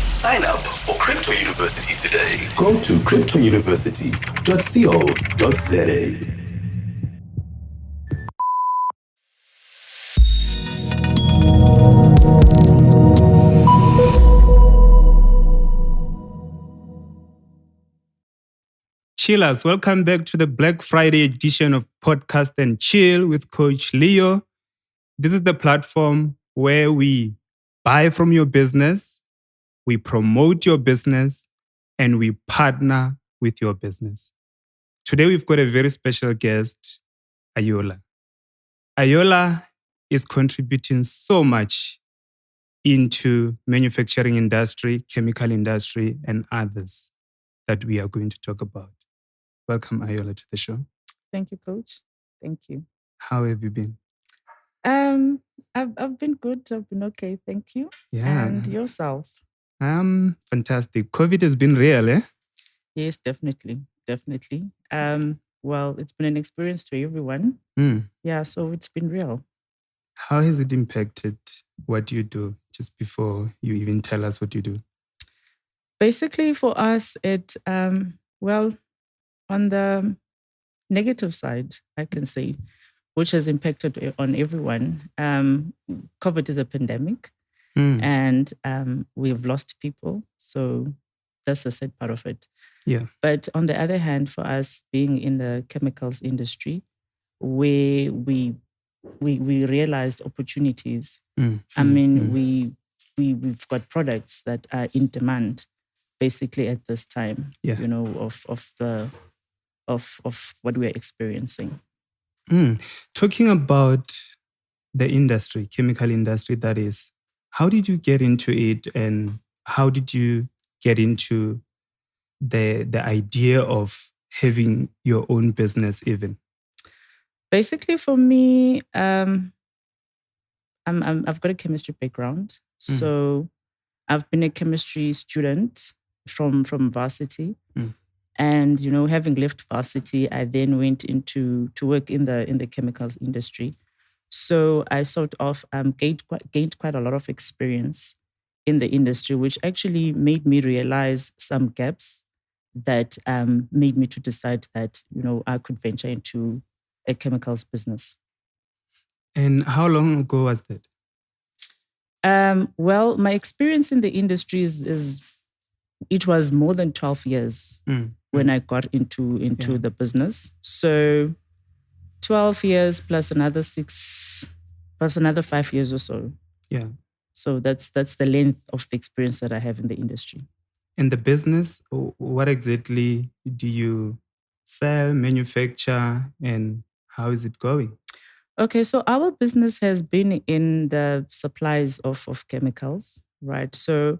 Sign up for Crypto University today. Go to cryptouniversity.co.za. Chillers, welcome back to the Black Friday edition of Podcast and Chill with Coach Leo. This is the platform where we buy from your business, we promote your business, and we partner with your business. Today, we've got a very special guest, Ayola. Ayola is contributing so much into manufacturing industry, chemical industry, and others that we are going to talk about. Welcome, Ayola, to the show. Thank you, Coach. Thank you. How have you been? I've been good. I've been okay. Thank you. Yeah. And yourself? Fantastic. COVID has been real, eh? Yes, definitely. Well, it's been an experience to everyone. Yeah, so it's been real. How has it impacted what you do? Just before you even tell us what you do. Basically, for us, well, on the negative side, I can say, which has impacted on everyone. COVID is a pandemic, and we've lost people. So that's the sad part of it. Yeah. But on the other hand, for us being in the chemicals industry, where we realized opportunities. I mean, we've got products that are in demand, basically at this time. Yeah. You know, of what we're experiencing. Talking about the industry, chemical industry, that is, how did you get into it, and how did you get into the idea of having your own business even? Basically, for me, I've got a chemistry background, so I've been a chemistry student from varsity. And, you know, having left varsity, I then went to work in the chemicals industry. So I sort of gained quite a lot of experience in the industry, which actually made me realize some gaps that made me to decide that, you know, I could venture into a chemicals business. And how long ago was that? Well, my experience in the industry is it was more than 12 years when I got into the business. So 12 years plus another 6, plus another 5 years or so. Yeah. So that's the length of the experience that I have in the industry. In the business, what exactly do you sell, manufacture, and how is it going? Okay, so our business has been in the supplies of chemicals, right? So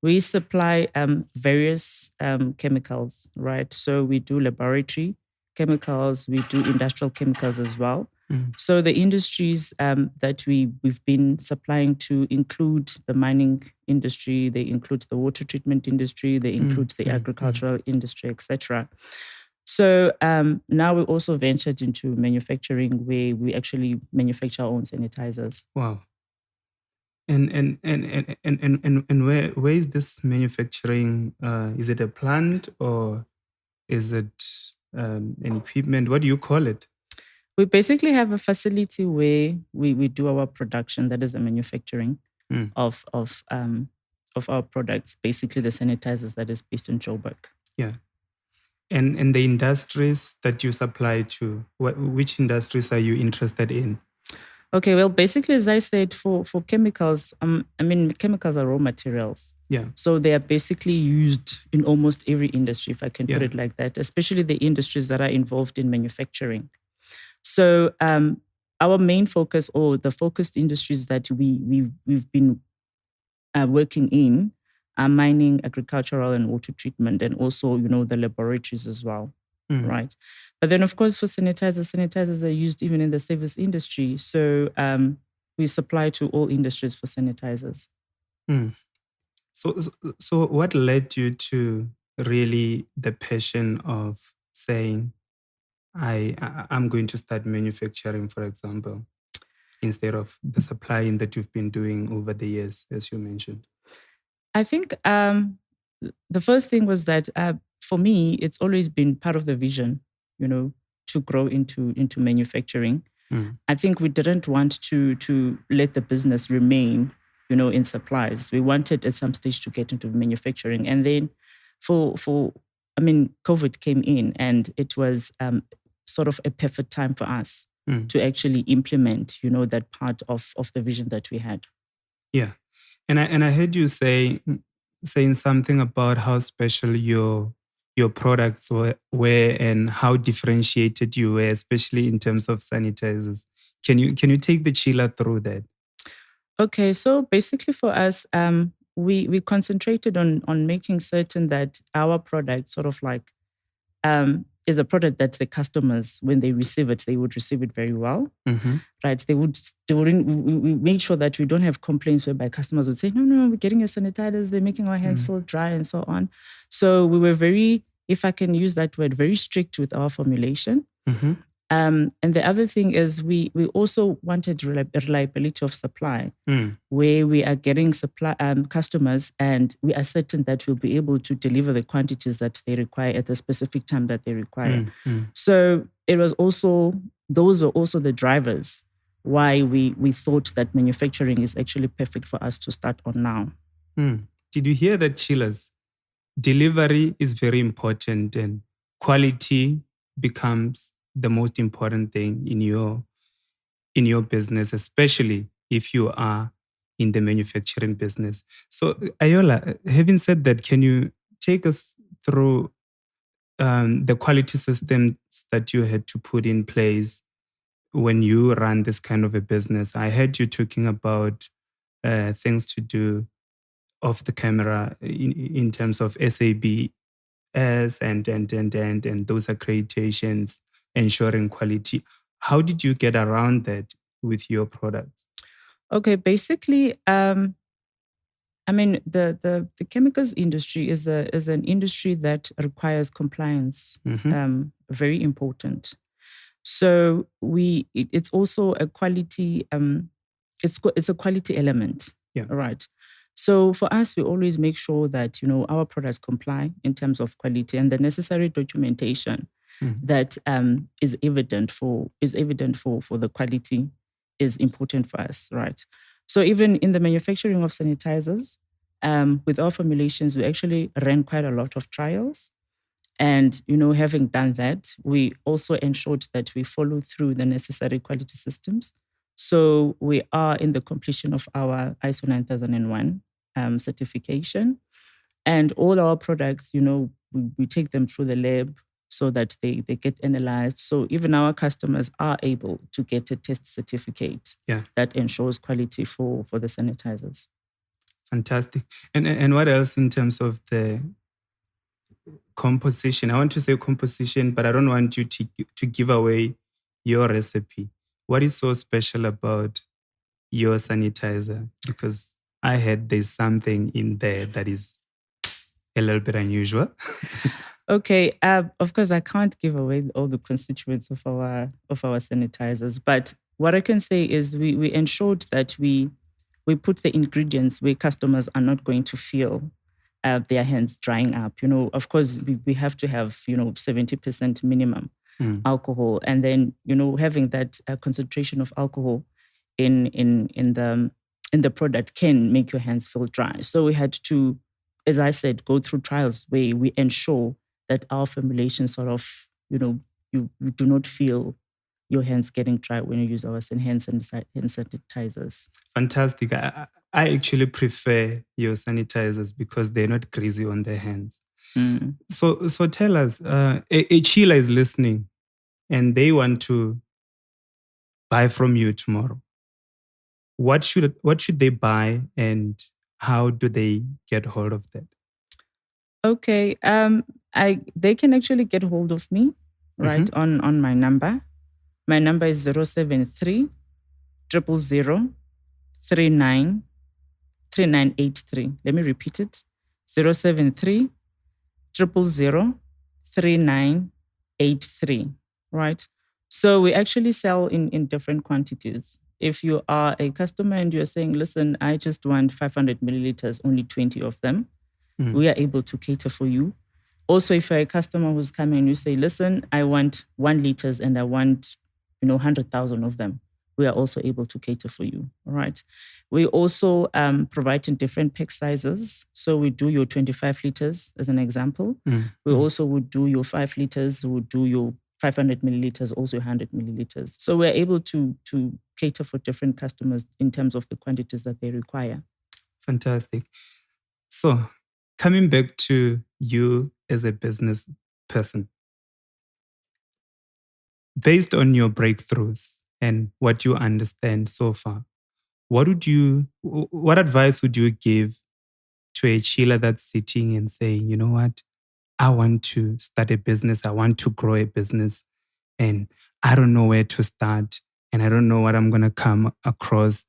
we supply various chemicals, right? So we do laboratory chemicals, we do industrial chemicals as well. So the industries that we've been supplying to include the mining industry, they include the water treatment industry, they include the agricultural industry, etc. So now we also ventured into manufacturing, where we actually manufacture our own sanitizers. Wow. And where is this manufacturing? Is it a plant or is it an equipment? What do you call it? We basically have a facility where we do our production, that is the manufacturing of our products, basically the sanitizers, that is based in Joburg. Yeah. And the industries that you supply to, which industries are you interested in? Okay, well, basically, as I said, for chemicals, I mean, chemicals are raw materials. Yeah. So they are basically used in almost every industry, if I can put it like that, especially the industries that are involved in manufacturing. So our main focus, or the focused industries that we've been working in, are mining, agricultural, and water treatment, and also, you know, the laboratories as well. Right. But then, of course, for sanitizers are used even in the service industry. So we supply to all industries for sanitizers. So what led you to really the passion of saying, I'm going to start manufacturing, for example, instead of the supplying that you've been doing over the years, as you mentioned? I think the first thing was that for me, it's always been part of the vision, to grow into manufacturing. I think we didn't want to let the business remain, in supplies. We wanted at some stage to get into manufacturing, and then COVID came in, and it was sort of a perfect time for us to actually implement, that part of the vision that we had. Yeah. And I heard you saying something about how special your products were and how differentiated you were, especially in terms of sanitizers. Can you take the chiller through that? Okay, so basically for us, we concentrated on making certain that our product sort of like is a product that the customers, when they receive it, they would receive it very well, right? We made sure that we don't have complaints whereby customers would say, no, we're getting your sanitizers, they're making our hands feel dry and so on. So we were very, if I can use that word, very strict with our formulation. And the other thing is we also wanted reliability of supply, where we are getting supply customers, and we are certain that we'll be able to deliver the quantities that they require at the specific time that they require. So it was also, those were also the drivers why we thought that manufacturing is actually perfect for us to start on now. Did you hear that, chillers? Delivery is very important, and quality becomes the most important thing in your business, especially if you are in the manufacturing business. So, Ayola, having said that, can you take us through the quality systems that you had to put in place when you run this kind of a business? I heard you talking about things to do off the camera in terms of SABS and those accreditations, ensuring quality. How did you get around that with your products? Okay, basically, the chemicals industry is an industry that requires compliance. Very important. So it's also a quality. It's a quality element. Yeah. Right. So for us, we always make sure that our products comply in terms of quality, and the necessary documentation that is evident for the quality is important for us, right? So even in the manufacturing of sanitizers, with our formulations, we actually ran quite a lot of trials. And, having done that, we also ensured that we follow through the necessary quality systems. So we are in the completion of our ISO 9001 certification. And all our products, we take them through the lab so that they get analyzed. So even our customers are able to get a test certificate that ensures quality for the sanitizers. Fantastic. And what else in terms of the composition? I want to say composition, but I don't want you to give away your recipe. What is so special about your sanitizer? Because I heard there's something in there that is a little bit unusual. Okay, of course, I can't give away all the constituents of our sanitizers, but what I can say is we ensured that we put the ingredients where customers are not going to feel their hands drying up. Of course, we have to have 70% minimum alcohol, and then having that concentration of alcohol in the product can make your hands feel dry. So we had to, as I said, go through trials where we ensure that our formulation sort of, you do not feel your hands getting dry when you use our hand sanitizers. Fantastic. I actually prefer your sanitizers because they're not greasy on their hands. So tell us, a chiller is listening and they want to buy from you tomorrow. What should they buy, and how do they get hold of that? Okay, they can actually get hold of me, right, on my number. My number is 073 000 3983. Let me repeat it. 073 000 3983. Right. So we actually sell in different quantities. If you are a customer and you're saying, listen, I just want 500 milliliters, only 20 of them, we are able to cater for you. Also, if you're a customer who's coming and you say, listen, I want 1 liters and I want 100,000 of them, we are also able to cater for you. All right. We also provide in different pack sizes. So we do your 25 liters as an example. We also would do your 5 liters, we would do your 500 milliliters, also 100 milliliters. So we're able to cater for different customers in terms of the quantities that they require. Fantastic. So coming back to you as a business person, based on your breakthroughs and what you understand so far, what advice would you give to a chiller that's sitting and saying, you know what, I want to start a business, I want to grow a business, and I don't know where to start, and I don't know what I'm going to come across,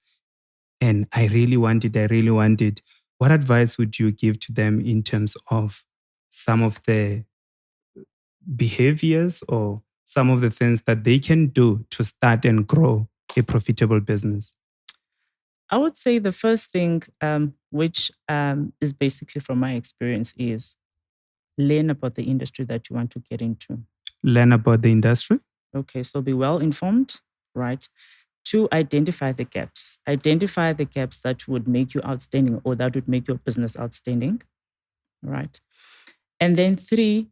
and I really want it. What advice would you give to them in terms of some of the behaviors or some of the things that they can do to start and grow a profitable business? I would say the first thing, which is basically from my experience, is learn about the industry that you want to get into. Learn about the industry? Okay, so be well informed, right? 2, identify the gaps. Identify the gaps that would make you outstanding or that would make your business outstanding, right? And then 3,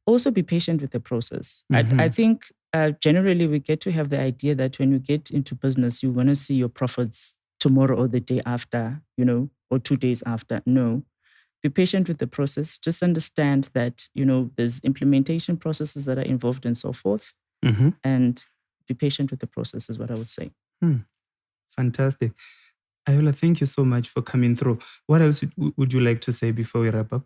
also be patient with the process. I think generally we get to have the idea that when you get into business, you want to see your profits tomorrow or the day after, or 2 days after. No. Be patient with the process. Just understand that, there's implementation processes that are involved and so forth. And be patient with the process is what I would say. Fantastic. Ayola, thank you so much for coming through. What else would you like to say before we wrap up?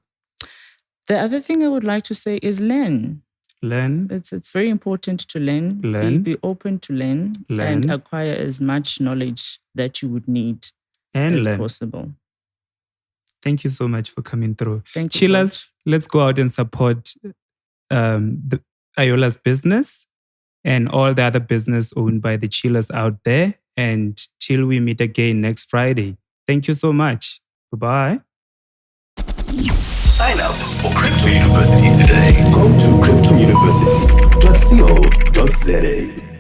The other thing I would like to say is learn. Learn. It's very important to learn. Be open to learn and acquire as much knowledge that you would need as possible. Thank you so much for coming through. Thank you. Chillers, let's go out and support Ayola's business and all the other business owned by the chillers out there. And till we meet again next Friday. Thank you so much. Bye-bye. Sign up for Crypto University today. Go to cryptouniversity.co.za.